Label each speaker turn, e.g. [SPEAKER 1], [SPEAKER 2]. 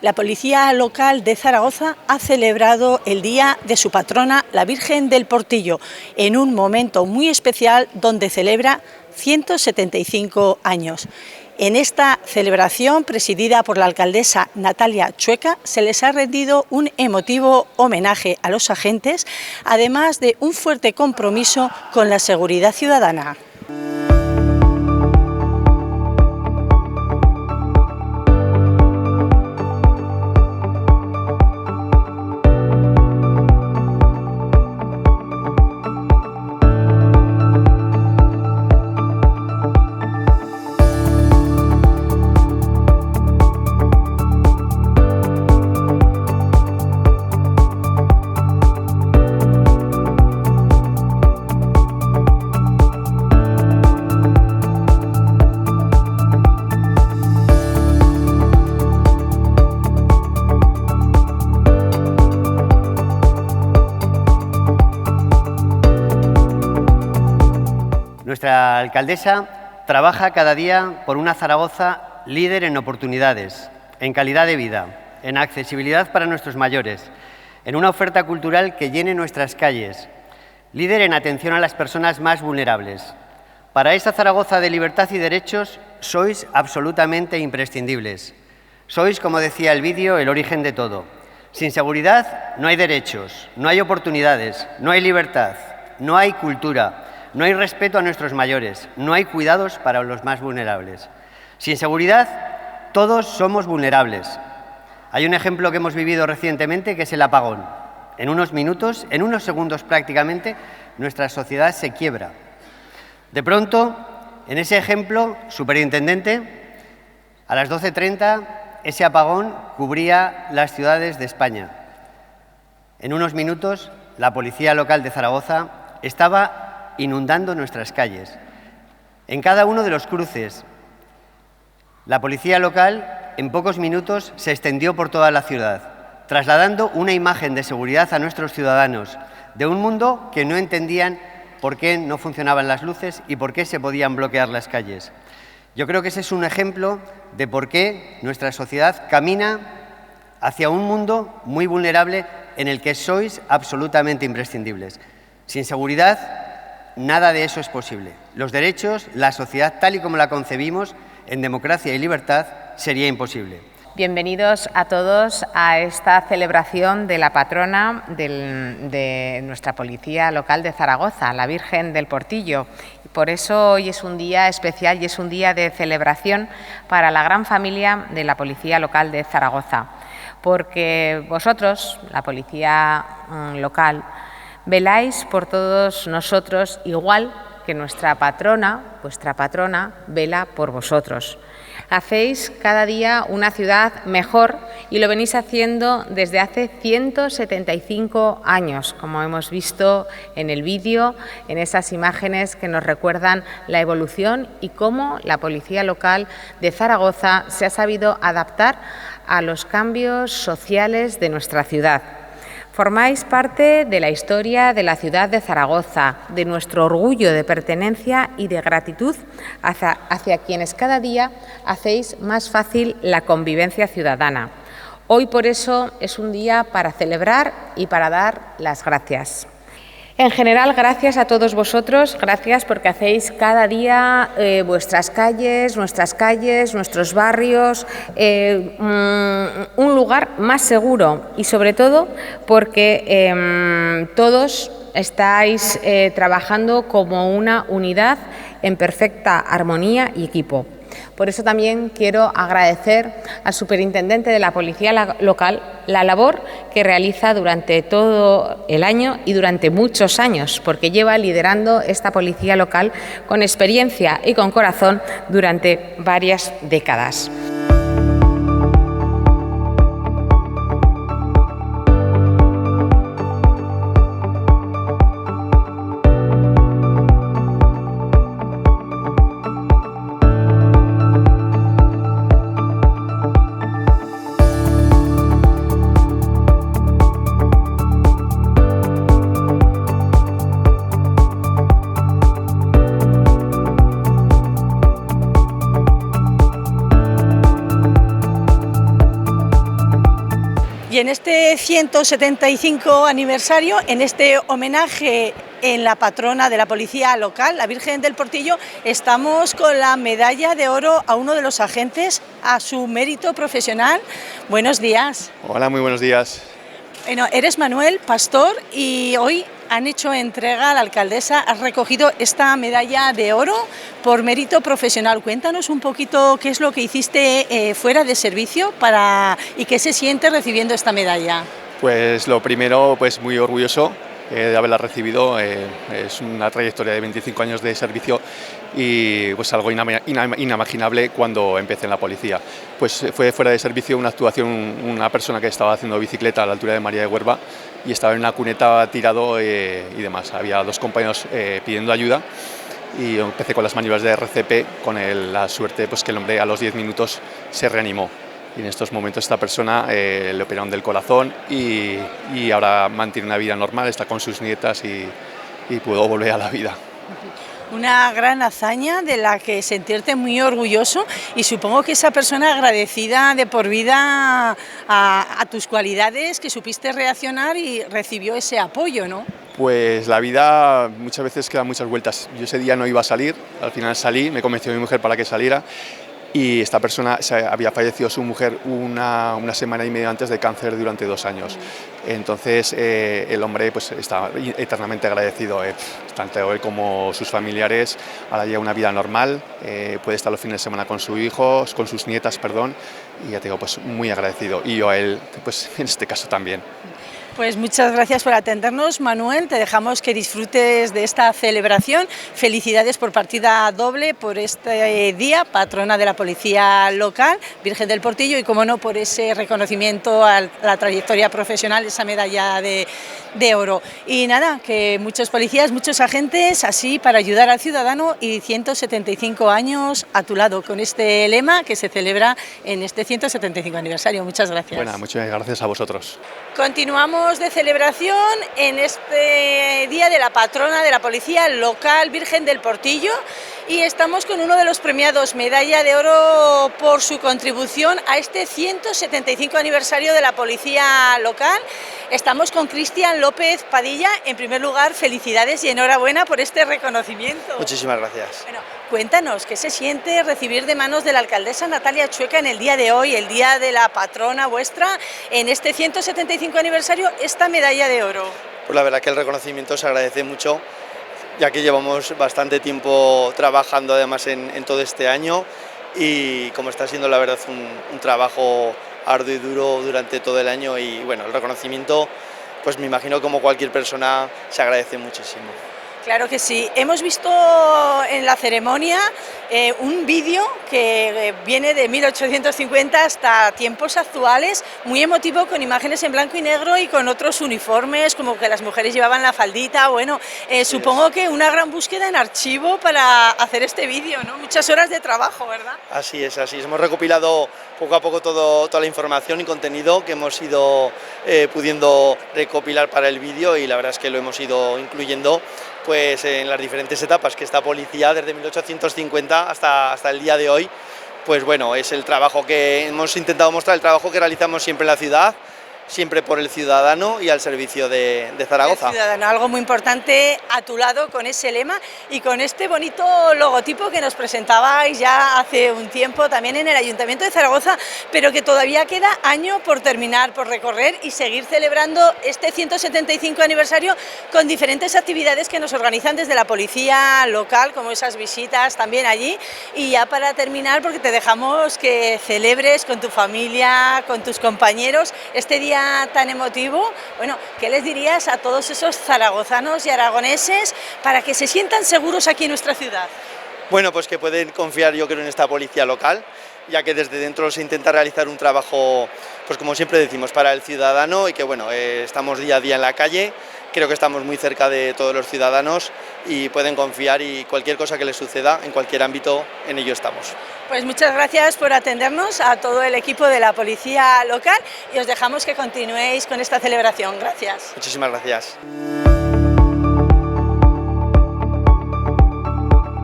[SPEAKER 1] La Policía Local de Zaragoza ha celebrado el día de su patrona, la Virgen del Portillo, en un momento muy especial donde celebra 175 años. En esta celebración, presidida por la alcaldesa Natalia Chueca, se les ha rendido un emotivo homenaje a los agentes, además de un fuerte compromiso con la seguridad ciudadana.
[SPEAKER 2] Nuestra alcaldesa trabaja cada día por una Zaragoza líder en oportunidades, en calidad de vida, en accesibilidad para nuestros mayores, en una oferta cultural que llene nuestras calles, líder en atención a las personas más vulnerables. Para esa Zaragoza de libertad y derechos sois absolutamente imprescindibles. Sois, como decía el vídeo, el origen de todo. Sin seguridad no hay derechos, no hay oportunidades, no hay libertad, no hay cultura. No hay respeto a nuestros mayores, no hay cuidados para los más vulnerables. Sin seguridad, todos somos vulnerables. Hay un ejemplo que hemos vivido recientemente, que es el apagón. En unos minutos, en unos segundos prácticamente, nuestra sociedad se quiebra. De pronto, en ese ejemplo, superintendente, a las 12:30, ese apagón cubría las ciudades de España. En unos minutos, la Policía Local de Zaragoza estaba inundando nuestras calles. En cada uno de los cruces, la policía local en pocos minutos se extendió por toda la ciudad, trasladando una imagen de seguridad a nuestros ciudadanos, de un mundo que no entendían por qué no funcionaban las luces y por qué se podían bloquear las calles. Yo creo que ese es un ejemplo de por qué nuestra sociedad camina hacia un mundo muy vulnerable en el que sois absolutamente imprescindibles. Sin seguridad, nada de eso es posible. Los derechos, la sociedad tal y como la concebimos, en democracia y libertad, sería imposible.
[SPEAKER 3] Bienvenidos a todos a esta celebración de la patrona de nuestra Policía Local de Zaragoza, la Virgen del Portillo. Por eso hoy es un día especial y es un día de celebración para la gran familia de la Policía Local de Zaragoza, porque vosotros, la Policía Local, veláis por todos nosotros igual que nuestra patrona, vuestra patrona, vela por vosotros. Hacéis cada día una ciudad mejor y lo venís haciendo desde hace 175 años, como hemos visto en el vídeo, en esas imágenes que nos recuerdan la evolución y cómo la Policía Local de Zaragoza se ha sabido adaptar a los cambios sociales de nuestra ciudad. Formáis parte de la historia de la ciudad de Zaragoza, de nuestro orgullo de pertenencia y de gratitud hacia quienes cada día hacéis más fácil la convivencia ciudadana. Hoy por eso es un día para celebrar y para dar las gracias. En general, gracias a todos vosotros, gracias porque hacéis cada día vuestras calles, nuestros barrios, un lugar más seguro y sobre todo porque todos estáis trabajando como una unidad en perfecta armonía y equipo. Por eso también quiero agradecer al superintendente de la Policía Local la labor que realiza durante todo el año y durante muchos años, porque lleva liderando esta Policía Local con experiencia y con corazón durante varias décadas.
[SPEAKER 1] Y en este 175 aniversario, en este homenaje en la patrona de la policía local, la Virgen del Portillo, estamos con la medalla de oro a uno de los agentes, a su mérito profesional. Buenos días.
[SPEAKER 4] Hola, muy buenos días.
[SPEAKER 1] Bueno, eres Manuel, pastor, y hoy han hecho entrega a la alcaldesa, has recogido esta medalla de oro por mérito profesional. Cuéntanos un poquito qué es lo que hiciste fuera de servicio y qué se siente recibiendo esta medalla.
[SPEAKER 4] Pues lo primero, pues muy orgulloso de haberla recibido. Es una trayectoria de 25 años de servicio y pues algo inimaginable cuando empecé en la policía. Pues fue fuera de servicio una actuación, una persona que estaba haciendo bicicleta a la altura de María de Huerva y estaba en una cuneta tirado y demás. Había dos compañeros pidiendo ayuda y yo empecé con las maniobras de RCP con la suerte pues que el hombre a los 10 minutos se reanimó. Y en estos momentos esta persona le operaron del corazón y ahora mantiene una vida normal, está con sus nietas y pudo volver a la vida.
[SPEAKER 1] Una gran hazaña de la que sentirte muy orgulloso y supongo que esa persona agradecida de por vida a tus cualidades, que supiste reaccionar y recibió ese apoyo, ¿no?
[SPEAKER 4] Pues la vida muchas veces queda muchas vueltas. Yo ese día no iba a salir, al final salí, me convenció mi mujer para que saliera. Y esta persona había fallecido su mujer una semana y media antes de cáncer durante 2 años. Entonces el hombre pues está eternamente agradecido, tanto él como sus familiares. Ahora lleva una vida normal, puede estar los fines de semana con sus hijos, con sus nietas, perdón, y ya te digo, pues muy agradecido. Y yo a él, pues en este caso también.
[SPEAKER 1] Pues muchas gracias por atendernos, Manuel. Te dejamos que disfrutes de esta celebración. Felicidades por partida doble por este día, patrona de la policía local, Virgen del Portillo, y como no, por ese reconocimiento a la trayectoria profesional, esa medalla de oro. Y nada, que muchos policías, muchos agentes, así para ayudar al ciudadano y 175 años a tu lado, con este lema que se celebra en este 175 aniversario. Muchas gracias.
[SPEAKER 4] Bueno, muchas gracias a vosotros.
[SPEAKER 1] Continuamos de celebración en este día de la patrona de la policía local, Virgen del Portillo, y estamos con uno de los premiados, medalla de oro por su contribución a este 175 aniversario de la policía local. Estamos con Cristian López Padilla. En primer lugar, felicidades y enhorabuena por este reconocimiento.
[SPEAKER 5] Muchísimas gracias.
[SPEAKER 1] Bueno, cuéntanos, ¿qué se siente recibir de manos de la alcaldesa Natalia Chueca en el día de hoy, el día de la patrona vuestra, en este 175 aniversario, esta medalla de oro?
[SPEAKER 5] Pues la verdad que el reconocimiento se agradece mucho, ya que llevamos bastante tiempo trabajando además en todo este año y como está siendo la verdad un trabajo arduo y duro durante todo el año y bueno, el reconocimiento, pues me imagino como cualquier persona se agradece muchísimo.
[SPEAKER 1] Claro que sí. Hemos visto en la ceremonia un vídeo que viene de 1850 hasta tiempos actuales, muy emotivo, con imágenes en blanco y negro y con otros uniformes, como que las mujeres llevaban la faldita. Bueno, supongo que una gran búsqueda en archivo para hacer este vídeo, ¿no? Muchas horas de trabajo, ¿verdad?
[SPEAKER 5] Así es, así es. Hemos recopilado poco a poco toda la información y contenido que hemos ido pudiendo recopilar para el vídeo y la verdad es que lo hemos ido incluyendo pues en las diferentes etapas que esta policía desde 1850 hasta el día de hoy, pues bueno, es el trabajo que hemos intentado mostrar, el trabajo que realizamos siempre en la ciudad, siempre por el ciudadano y al servicio de Zaragoza.
[SPEAKER 1] El ciudadano, algo muy importante a tu lado con ese lema y con este bonito logotipo que nos presentabais ya hace un tiempo también en el Ayuntamiento de Zaragoza, pero que todavía queda año por terminar, por recorrer y seguir celebrando este 175 aniversario con diferentes actividades que nos organizan desde la policía local, como esas visitas también allí. Y ya para terminar, porque te dejamos que celebres con tu familia, con tus compañeros este día tan emotivo, bueno, ¿qué les dirías a todos esos zaragozanos y aragoneses para que se sientan seguros aquí en nuestra ciudad?
[SPEAKER 5] Bueno, pues que pueden confiar, yo creo, en esta policía local, ya que desde dentro se intenta realizar un trabajo, pues como siempre decimos, para el ciudadano y que bueno, estamos día a día en la calle, creo que estamos muy cerca de todos los ciudadanos y pueden confiar y cualquier cosa que les suceda en cualquier ámbito, en ello estamos.
[SPEAKER 1] Pues muchas gracias por atendernos a todo el equipo de la policía local y os dejamos que continuéis con esta celebración. Gracias.
[SPEAKER 5] Muchísimas gracias.